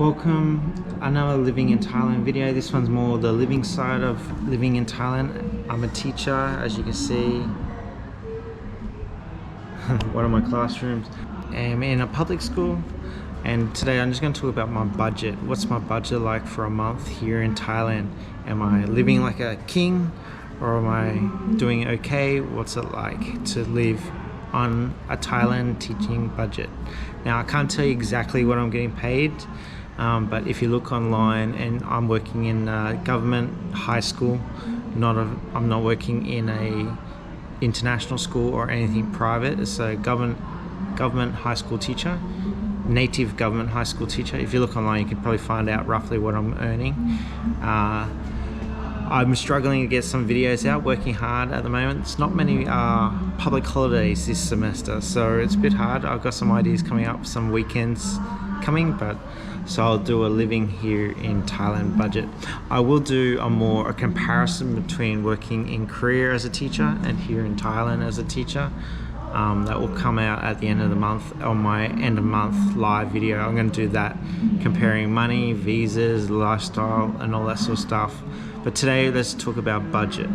Welcome to another living in Thailand video. This one's more the living side of living in Thailand. I'm a teacher, as you can see. One of my classrooms. I'm in a public school, and today I'm just going to talk about my budget. What's my budget like for a month here in Thailand? Am I living like a king, or am I doing okay? What's it like to live on a Thailand teaching budget? Now, I can't tell you exactly what I'm getting paid, but if you look online, and I'm working in a government high school, I'm not working in a international school or anything private. It's a government high school teacher, native government high school teacher. If you look online, you can probably find out roughly what I'm earning. I'm struggling to get some videos out, working hard at the moment. It's not many public holidays this semester, so it's a bit hard. I've got some ideas coming up, some weekends coming, so I'll do a living here in Thailand budget. I will do a comparison between working in Korea as a teacher and here in Thailand as a teacher. That will come out at the end of the month on my end of month live video. I'm going to do that, comparing money, visas, lifestyle, and all that sort of stuff. But today, let's talk about budget.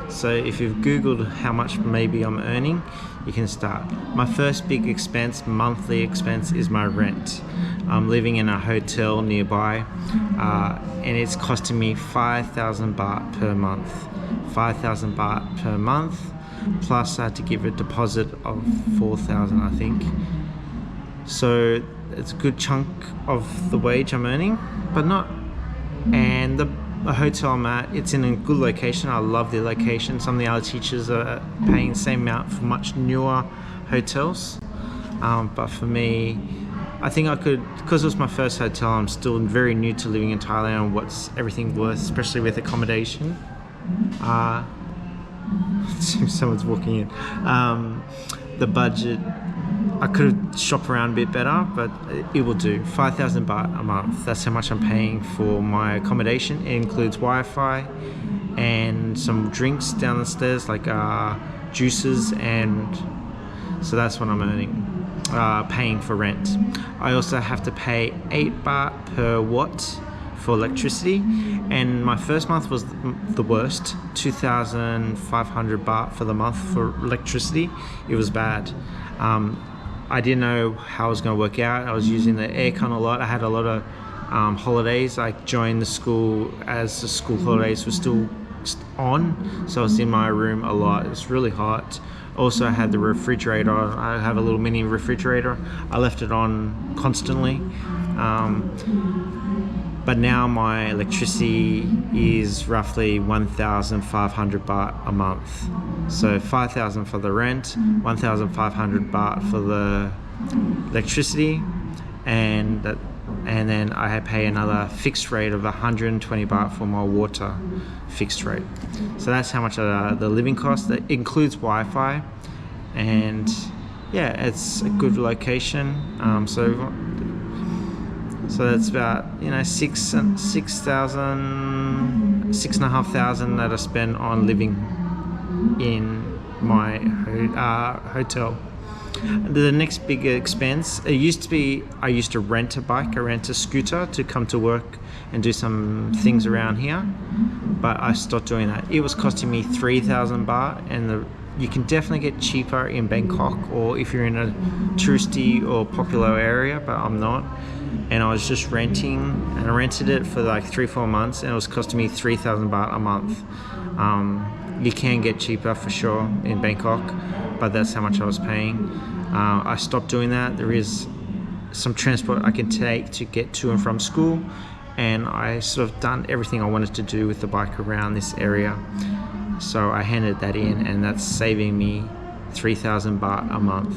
So if you've Googled how much maybe I'm earning, you can start. My first big expense, monthly expense, is my rent. I'm living in a hotel nearby, and it's costing me 5,000 baht per month. 5,000 baht per month, plus I had to give a deposit of 4,000, I think. So it's a good chunk of the wage I'm earning, but not. And the hotel I'm at, it's in a good location. I love the location. Some of the other teachers are paying the same amount for much newer hotels, but for me, I think I could, because it was my first hotel. I'm still very new to living in Thailand and what's everything worth, especially with accommodation. Someone's walking in. The budget, I could shop around a bit better, but it will do. 5,000 baht a month. That's how much I'm paying for my accommodation. It includes Wi-Fi and some drinks down the stairs, like juices, and so that's what I'm earning. Paying for rent. I also have to pay 8 baht per watt for electricity, and my first month was the worst. 2,500 baht for the month for electricity. It was bad. I didn't know how it was going to work out. I was using the aircon a lot. I had a lot of holidays. I joined the school as the school holidays were still on, so I was in my room a lot. It was really hot. Also, I had the refrigerator. I have a little mini refrigerator. I left it on constantly. But now my electricity is roughly 1,500 baht a month. So 5,000 for the rent, 1,500 baht for the electricity, and then I pay another fixed rate of 120 baht for my water fixed rate. So that's how much the living cost. That includes Wi-Fi, and yeah, it's a good location. So that's about 6,500 that I spend on living in my hotel. The next big expense, I used to rent a bike, I rent a scooter to come to work and do some things around here, but I stopped doing that. It was costing me 3,000 baht, and you can definitely get cheaper in Bangkok, or if you're in a touristy or popular area, but I'm not. And I was just renting, and I rented it for like 3-4 months, and it was costing me 3,000 baht a month. You can get cheaper for sure in Bangkok, but that's how much I was paying. I stopped doing that. There is some transport I can take to get to and from school, and I sort of done everything I wanted to do with the bike around this area. So I handed that in, and that's saving me 3,000 baht a month.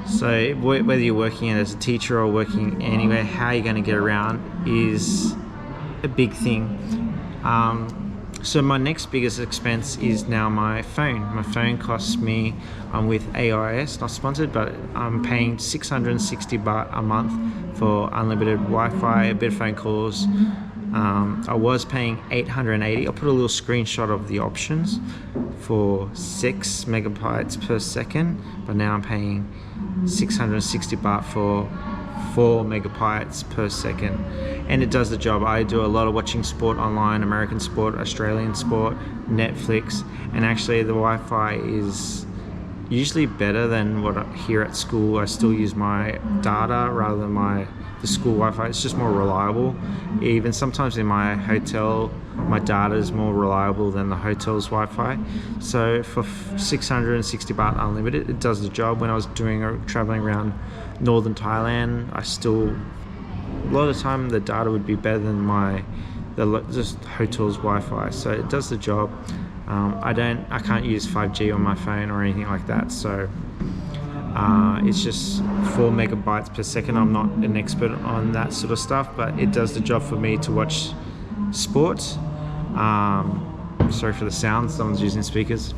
So whether you're working as a teacher or working anywhere, how you're going to get around is a big thing. So my next biggest expense is now my phone. My phone costs me, I'm with AIS, not sponsored, but I'm paying 660 baht a month for unlimited Wi-Fi, a bit of phone calls. I was paying 880. I'll put a little screenshot of the options for 6 megabytes per second, but now I'm paying 660 baht for 4 megabytes per second, and it does the job. I do a lot of watching sport online, American sport, Australian sport, Netflix, and actually the Wi-Fi is usually better than what here at school. I still use my data rather than the school Wi-Fi. It's just more reliable. Even sometimes in my hotel, my data is more reliable than the hotel's Wi-Fi. So for 660 baht unlimited, it does the job. When I was traveling around northern Thailand, a lot of the time the data would be better than just hotel's Wi-Fi. So it does the job. I can't use 5G on my phone or anything like that. So it's just 4 megabytes per second. I'm not an expert on that sort of stuff, but it does the job for me to watch sport. Sorry for the sound, someone's using speakers.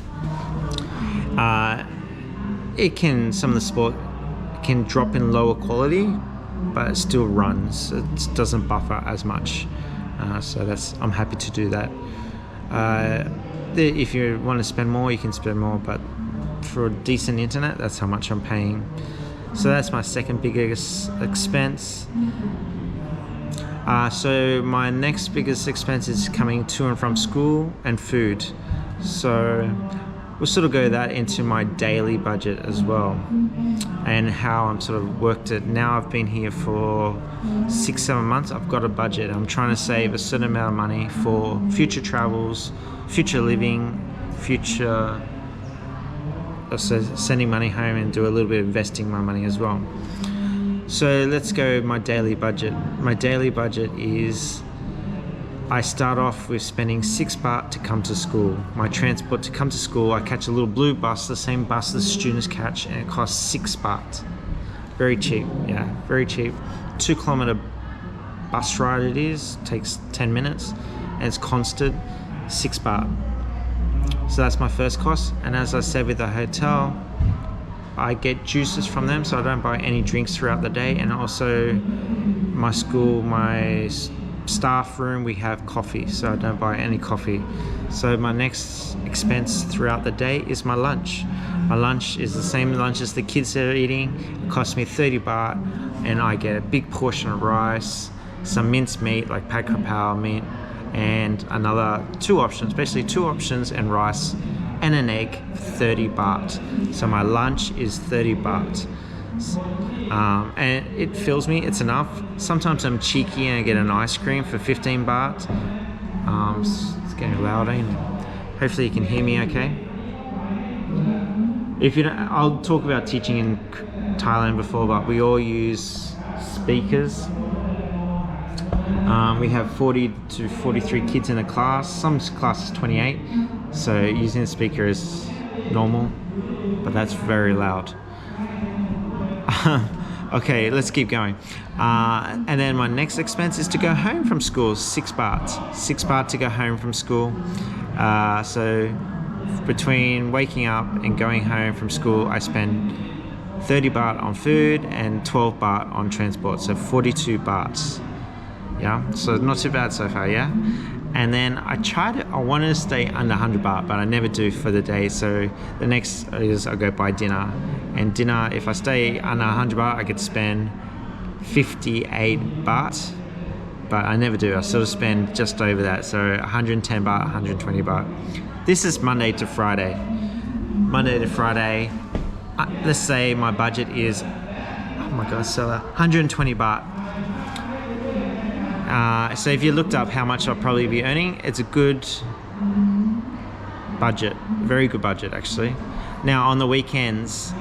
Some of the sport can drop in lower quality, but it still runs. It doesn't buffer as much. So I'm happy to do that. If you want to spend more, you can spend more, but for decent internet, that's how much I'm paying. So that's my second biggest expense. So my next biggest expense is coming to and from school and food. So we'll sort of go that into my daily budget as well, and how I'm sort of worked it. Now I've been here for 6-7 months. I've got a budget. I'm trying to save a certain amount of money for future travels, future living, sending money home, and do a little bit of investing my money as well. So let's go my daily budget. My daily budget is, I start off with spending 6 baht to come to school. My transport to come to school, I catch a little blue bus, the same bus the students catch, and it costs 6 baht. Very cheap, yeah, very cheap. 2 kilometer bus ride it is, takes 10 minutes, and it's constant, 6 baht. So that's my first cost. And as I said with the hotel, I get juices from them, so I don't buy any drinks throughout the day. And also my school, my staff room, we have coffee, so I don't buy any coffee. So my next expense throughout the day is my lunch. My lunch is the same lunch as the kids are eating. It costs me 30 baht, and I get a big portion of rice, some minced meat like pad krapao meat, and another 2 options, basically 2 options and rice and an egg, 30 baht. So my lunch is 30 baht. And it fills me, it's enough. Sometimes I'm cheeky and I get an ice cream for 15 baht. It's getting louder. Hopefully you can hear me okay. If you don't, I'll talk about teaching in Thailand before, but we all use speakers. We have 40 to 43 kids in a class. Some classes 28, so using a speaker is normal, but that's very loud. Okay, let's keep going. And then my next expense is to go home from school, 6 baht. 6 baht to go home from school. So between waking up and going home from school, I spend 30 baht on food and 12 baht on transport, so 42 bahts. Yeah, so not too bad so far, yeah? And then I wanted to stay under 100 baht, but I never do for the day. So the next is I go buy dinner. And dinner, if I stay under 100 baht, I could spend 58 baht, but I never do. I sort of spend just over that. So 110 baht, 120 baht. This is Monday to Friday. Monday to Friday, let's say my budget is, oh my God, so 120 baht. So if you looked up how much I'll probably be earning, it's a good budget, very good budget actually. Now on the weekends,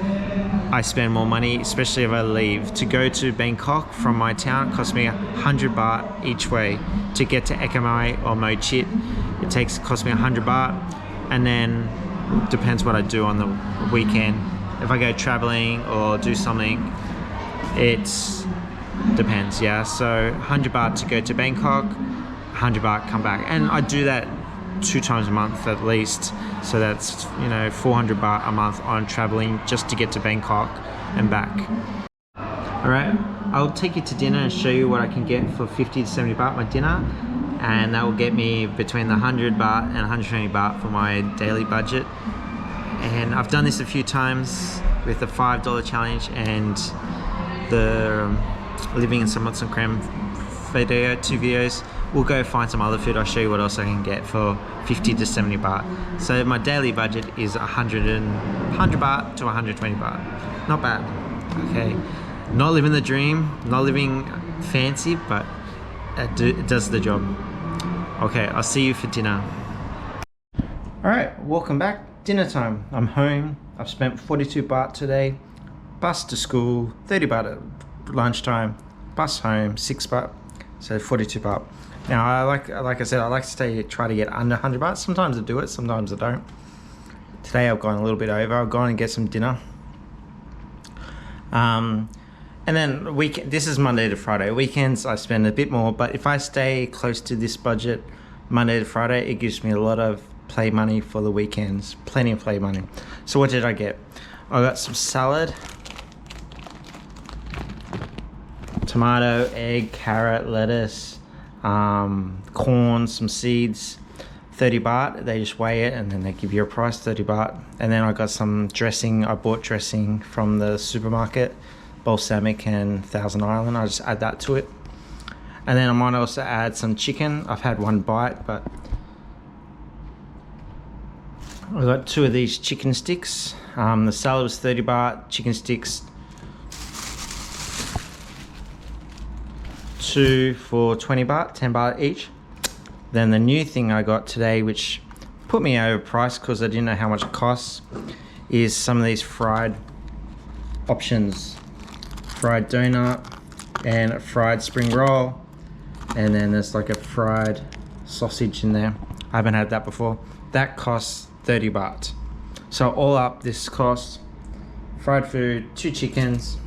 I spend more money, especially if I leave. To go to Bangkok from my town, it costs me 100 baht each way. To get to Ekamai or Mo Chit, costs me 100 baht. And then, depends what I do on the weekend. If I go traveling or do something, it's depends, yeah. So 100 baht to go to Bangkok, 100 baht come back, and I do that 2 times a month at least. So that's 400 baht a month on traveling just to get to Bangkok and back. All right, I'll take you to dinner and show you what I can get for 50 to 70 baht my dinner, and that will get me between the 100 baht and 120 baht for my daily budget. And I've done this a few times with the $5 challenge and the living in some cram video, 2 videos. We'll go find some other food. I'll show you what else I can get for 50 to 70 baht. So my daily budget is 100 baht to 120 baht. Not bad. Okay, not living the dream, not living fancy, but it does the job. Okay, I'll see you for dinner. Alright, welcome back. Dinner time. I'm home. I've spent 42 baht today. Bus to school, 30 baht at lunchtime. Bus home, 6 baht. So 42 baht. Now, like I said, I like to try to get under 100 baht. Sometimes I do it, sometimes I don't. Today I've gone a little bit over. I've gone and get some dinner. And then this is Monday to Friday. Weekends I spend a bit more, but if I stay close to this budget, Monday to Friday, it gives me a lot of play money for the weekends. Plenty of play money. So what did I get? I got some salad, tomato, egg, carrot, lettuce, corn, some seeds. 30 baht. They just weigh it and then they give you a price, 30 baht. And then I got some dressing. I bought dressing from the supermarket, balsamic and Thousand Island. I just add that to it. And then I might also add some chicken. I've had one bite, but I got 2 of these chicken sticks. The salad was 30 baht, chicken sticks 2 for 20 baht, 10 baht each. Then the new thing I got today, which put me overpriced because I didn't know how much it costs, is some of these fried options. Fried donut and a fried spring roll. And then there's like a fried sausage in there. I haven't had that before. That costs 30 baht. So all up, this costs fried food, 2 chickens,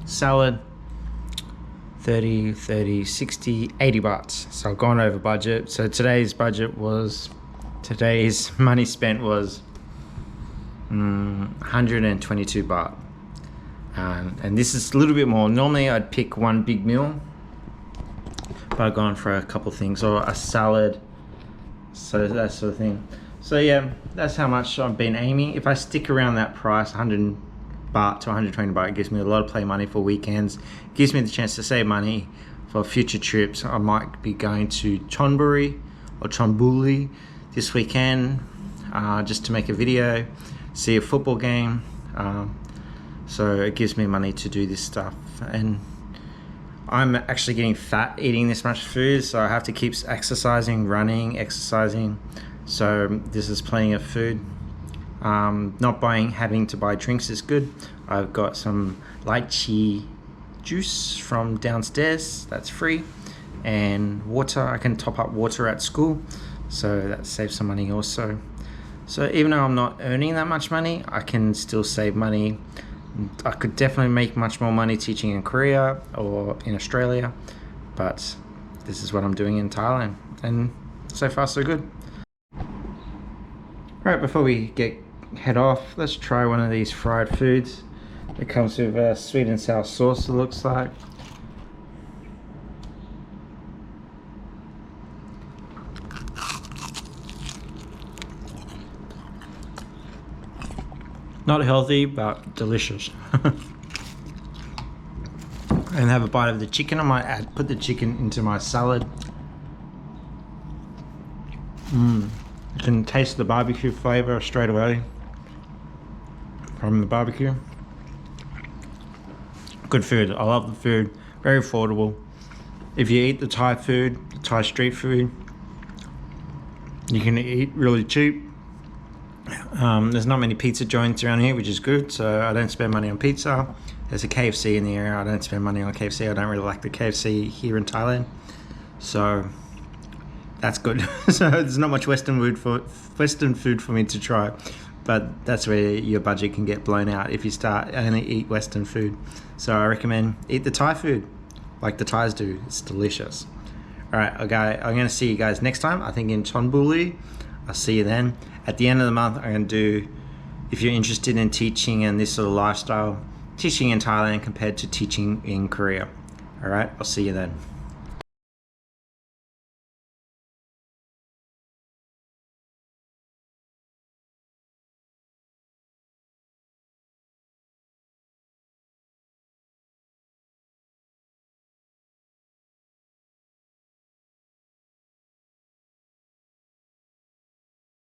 salad, 30, 60, 80 bahts. So I've gone over budget. So today's money spent was 122 baht. And this is a little bit more. Normally I'd pick one big meal, but I've gone for a couple things, or a salad, so that sort of thing. So yeah, that's how much I've been aiming. If I stick around that price, 100 baht to 120 baht, it gives me a lot of play money for weekends. It gives me the chance to save money for future trips. I might be going to Chonburi or Chonburi this weekend, just to make a video, see a football game. So it gives me money to do this stuff. And I'm actually getting fat eating this much food, so I have to keep exercising, exercising. So this is plenty of food. Not having to buy drinks is good. I've got some lychee juice from downstairs, that's free, and water. I can top up water at school, so that saves some money also. So even though I'm not earning that much money, I can still save money. I could definitely make much more money teaching in Korea or in Australia, but this is what I'm doing in Thailand, and so far so good. Right, before we head off, let's try one of these fried foods. It comes with sweet and sour sauce, it looks like. Not healthy, but delicious. And have a bite of the chicken. I might put the chicken into my salad. You can taste the barbecue flavor straight away from the barbecue. Good food. I love the food. Very affordable. If you eat the Thai food, the Thai street food, you can eat really cheap. There's not many pizza joints around here, which is good, so I don't spend money on pizza. There's a KFC in the area. I don't spend money on KFC. I don't really like the KFC here in Thailand, so that's good. So there's not much Western food for me to try, but that's where your budget can get blown out if you start only eat Western food. So I recommend eat the Thai food like the Thais do. It's delicious. All right, okay, I'm gonna see you guys next time, I think in Chonburi. I'll see you then. At the end of the month, I'm going to do, if you're interested in teaching and this sort of lifestyle, teaching in Thailand compared to teaching in Korea. All right, I'll see you then.